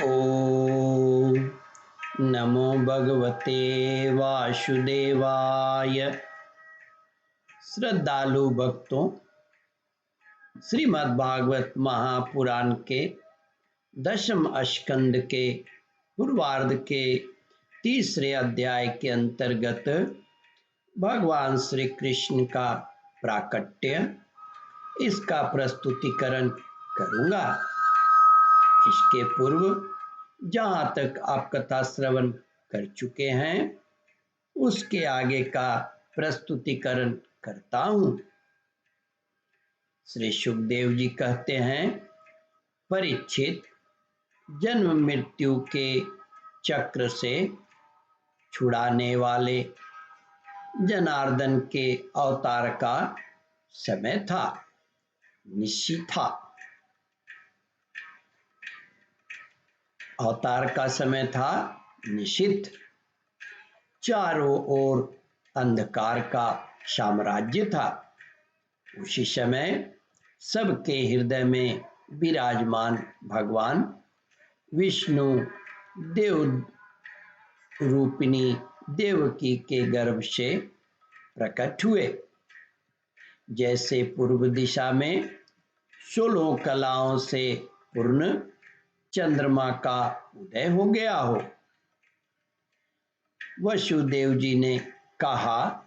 ओम नमो भगवते वासुदेवाय। श्रद्धालु भक्तों, श्रीमद् भागवत महापुराण के दशम स्कंद के पूर्वार्ध के तीसरे अध्याय के अंतर्गत भगवान श्री कृष्ण का प्राकट्य, इसका प्रस्तुतिकरण करूंगा। इसके पूर्व जहाँ तक आप कथा श्रवण कर चुके हैं उसके आगे का प्रस्तुतिकरण करता हूँ। श्री सुखदेव जी कहते हैं, परीक्षित, जन्म मृत्यु के चक्र से छुड़ाने वाले जनार्दन के अवतार का समय था, निश्चित था। अवतार का समय था निश्चित। चारों ओर अंधकार का साम्राज्य था। उसी समय सबके हृदय में विराजमान भगवान विष्णु देव रूपिणी देवकी के गर्भ से प्रकट हुए। जैसे पूर्व दिशा में 16 कलाओं से पूर्ण चंद्रमा का उदय हो गया हो। वसुदेव जी ने कहा,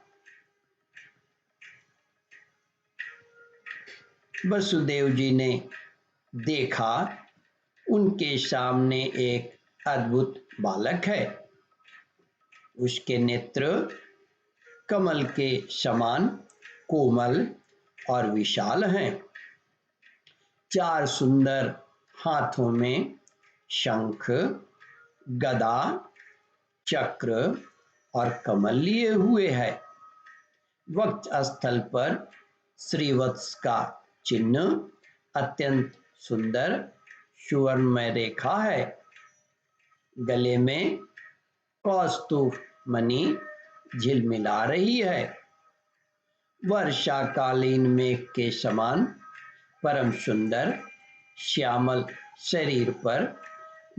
वसुदेव जी ने देखा उनके सामने एक अद्भुत बालक है। उसके नेत्र कमल के समान कोमल और विशाल हैं। 4 सुंदर हाथों में शंख, गदा, चक्र और कमल लिए हुए है। वक्ष स्थल पर श्रीवत्स का चिन्ह अत्यंत सुंदर सुवर्णमय रेखा है। गले में कौस्तुभ मणि झिलमिला रही है। वर्षाकालीन मेघ के समान परम सुंदर श्यामल शरीर पर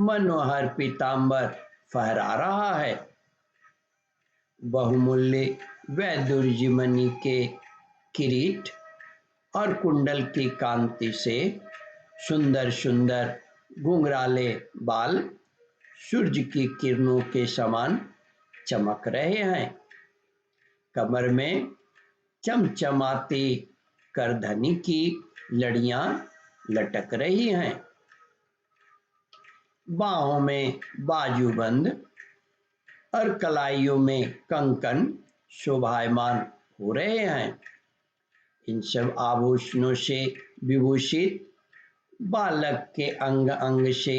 मनोहर पीतांबर फहरा रहा है। बहुमूल्य वैदुर्य मणि के किरीट और कुंडल की कांति से सुंदर सुंदर घुंघराले बाल सूर्य की किरणों के समान चमक रहे हैं। कमर में चमचमाती करधनी की लड़ियां लटक रही हैं। बाहों में बाजूबंद और कलाइयों में कंकन शोभायमान हो रहे हैं। इन सब आभूषणों से विभूषित बालक के अंग अंग से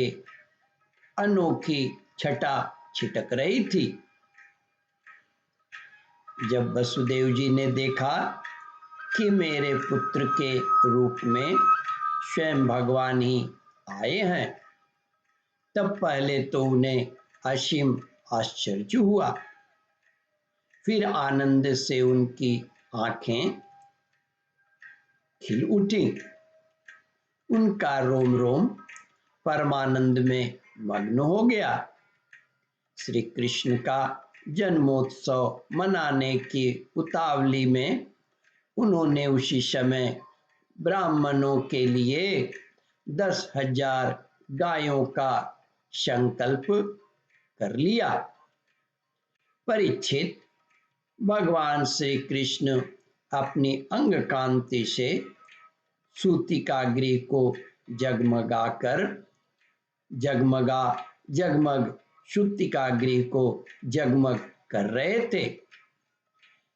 अनोखी छटा छिटक रही थी। जब वसुदेव जी ने देखा कि मेरे पुत्र के रूप में स्वयं भगवान ही आए हैं, तब पहले तो उन्हें असीम आश्चर्य हुआ। फिर आनंद से उनकी आंखें खिल उठी। उनका रोम रोम परमानंद में मग्न हो गया। श्री कृष्ण का जन्मोत्सव मनाने की उतावली में उन्होंने उसी समय ब्राह्मणों के लिए 10,000 गायों का संकल्प कर लिया। परीक्षित, भगवान श्री कृष्ण अपनी अंग कांति से सूतिका गृह को जगमग सूतिका गृह को जगमग कर रहे थे।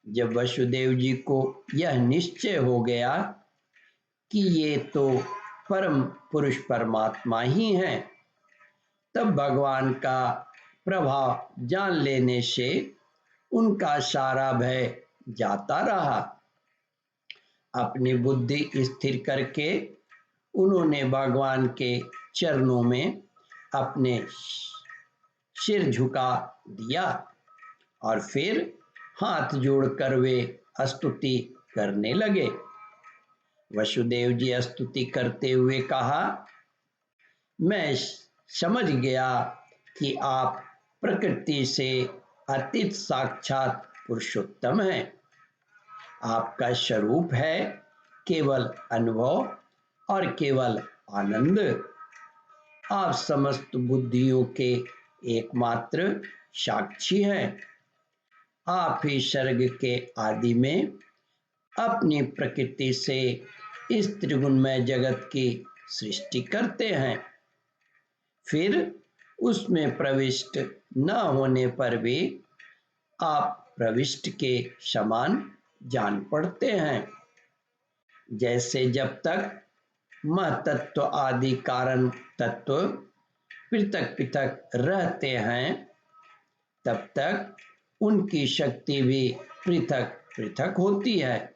जब वसुदेव जी को यह निश्चय हो गया कि ये तो परम पुरुष परमात्मा ही हैं, तब भगवान का प्रभाव जान लेने से उनका सारा भय जाता रहा। अपनी बुद्धि स्थिर करके उन्होंने भगवान के चरणों में अपने सिर झुका दिया और फिर हाथ जोड़कर वे स्तुति करने लगे। वसुदेव जी स्तुति करते हुए कहा, मैं समझ गया कि आप प्रकृति से अतीत साक्षात पुरुषोत्तम हैं। आपका स्वरूप है केवल अनुभव और केवल आनंद। आप समस्त बुद्धियों के एकमात्र साक्षी हैं। आप ही सर्ग के आदि में अपनी प्रकृति से इस त्रिगुणमय जगत की सृष्टि करते हैं, फिर उसमें प्रविष्ट न होने पर भी आप प्रविष्ट के समान जान पड़ते हैं। जैसे जब तक महतत्व आदि कारण तत्व पृथक पृथक रहते हैं, तब तक उनकी शक्ति भी पृथक पृथक होती है।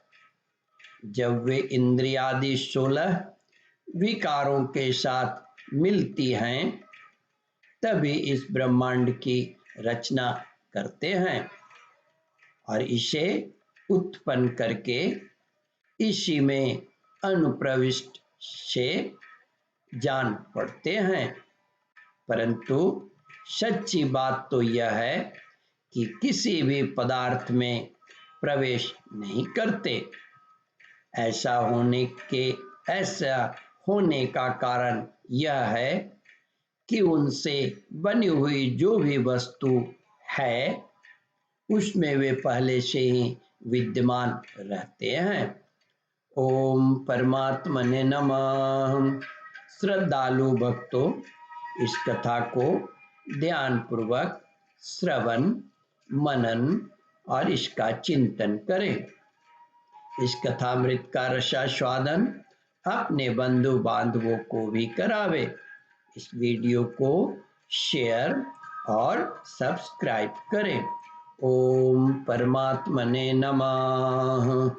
जब वे इंद्रियादि 16 विकारों के साथ मिलती हैं, तभी इस ब्रह्मांड की रचना करते हैं और इसे उत्पन्न करके इसी में अनुप्रविष्ट से जान पड़ते हैं। परंतु सच्ची बात तो यह है कि किसी भी पदार्थ में प्रवेश नहीं करते। ऐसा होने का कारण यह है कि उनसे बनी हुई जो भी वस्तु है उसमें वे पहले से ही विद्यमान रहते हैं। ओम परमात्मने नमः। श्रद्धालु भक्तों, इस कथा को ध्यान पूर्वक श्रवण मनन और इसका चिंतन करें। इस कथामृत का रसास्वादन अपने बंधु बांधवों को भी करावे। इस वीडियो को शेयर और सब्सक्राइब करें। ओम परमात्मने नमः।